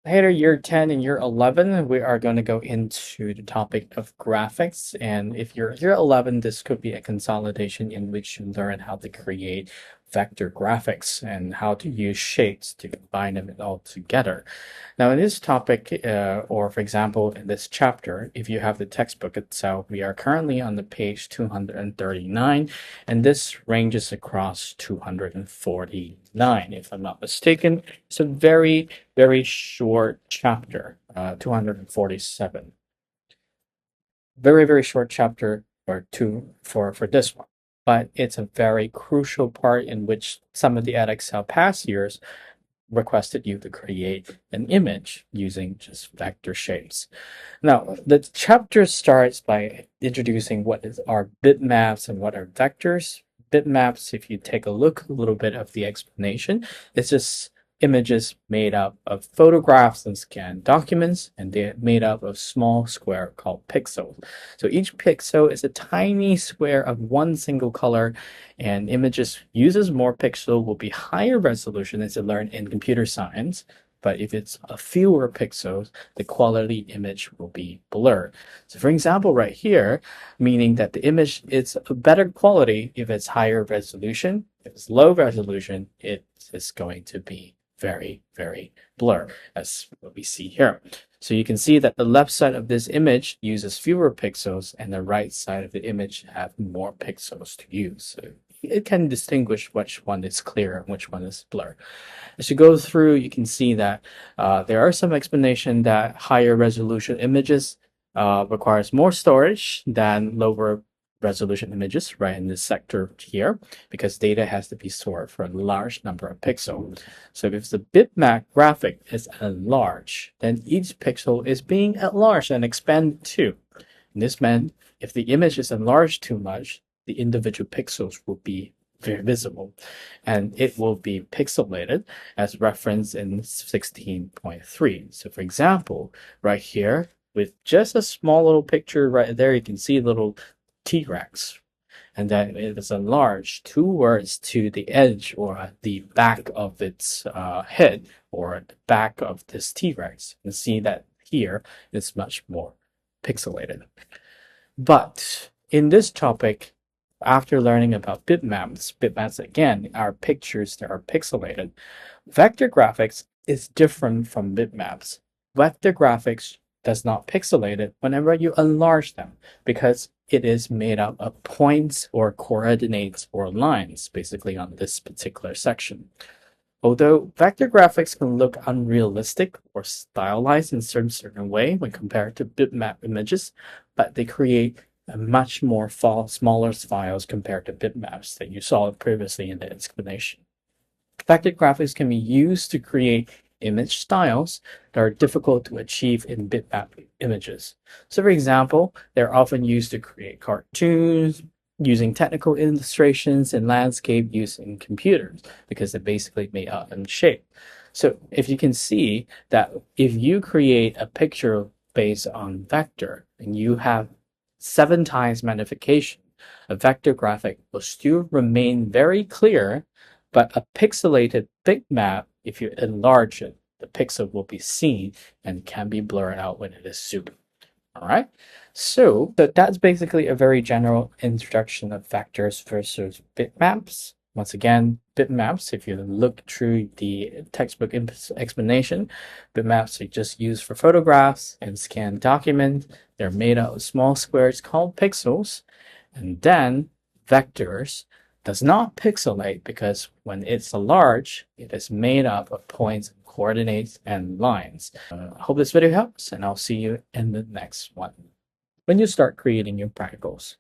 Later, year 10 and year 11, we are going to go into the topic of graphics. And if you're year 11, this could be a consolidation in which you learn how to create vector graphics and how to use shapes to combine them all together. Now, in this topic, or for example, in this chapter, if you have the textbook itself, we are currently on the page 239, and this ranges across 249, if I'm not mistaken. It's a very short chapter, 247. Very short chapter or two for this one. But it's a very crucial part in which some of the Edexcel past years requested you to create an image using just vector shapes. Now, the chapter starts by introducing what are bitmaps and what are vectors. Bitmaps, if you take a look a little bit of the explanation, it's just images made up of photographs and scanned documents, and they're made up of small square called pixels. So each pixel is a tiny square of one single color, and images uses more pixel will be higher resolution as you learn in computer science. But if it's a fewer pixels, the quality image will be blurred. So for example, right here, meaning that the image is a better quality if it's higher resolution. If it's low resolution, it is going to be very blur, as what we see here. So you can see that the left side of this image uses fewer pixels and the right side of the image have more pixels to use. So it can distinguish which one is clear and which one is blur. As you go through, you can see that there are some explanation that higher resolution images requires more storage than lower resolution images, right, in this sector here, because data has to be stored for a large number of pixels. So if the bitmap graphic is enlarged, then each pixel is being enlarged and expanded too. And this meant if the image is enlarged too much, the individual pixels will be very visible, and it will be pixelated as referenced in 16.3. So for example, right here, with just a small little picture right there, you can see a little T-Rex, and then it is enlarged towards to the edge or the back of its head or the back of this T-Rex. You can see that here it's much more pixelated. But in this topic, after learning about bitmaps again are pictures that are pixelated. Vector graphics is different from bitmaps. Vector graphics does not pixelate it whenever you enlarge them because it is made up of points or coordinates or lines, basically on this particular section. Although vector graphics can look unrealistic or stylized in some certain way when compared to bitmap images, but they create a much more smaller files compared to bitmaps that you saw previously in the explanation. Vector graphics can be used to create image styles that are difficult to achieve in bitmap images. So for example, they're often used to create cartoons, using technical illustrations and landscape using computers because they're basically made out in shape. So if you can see that if you create a picture based on vector and you have 7 times magnification, a vector graphic will still remain very clear, but a pixelated bitmap, if you enlarge it, the pixel will be seen and can be blurred out when it is zoomed. All right, so that's basically a very general introduction of vectors versus bitmaps. Once again, bitmaps, if you look through the textbook explanation, bitmaps are just used for photographs and scanned documents. They're made out of small squares called pixels. And then vectors does not pixelate because when it's large, it is made up of points, coordinates, and lines. I hope this video helps, and I'll see you in the next one when you start creating your practicals.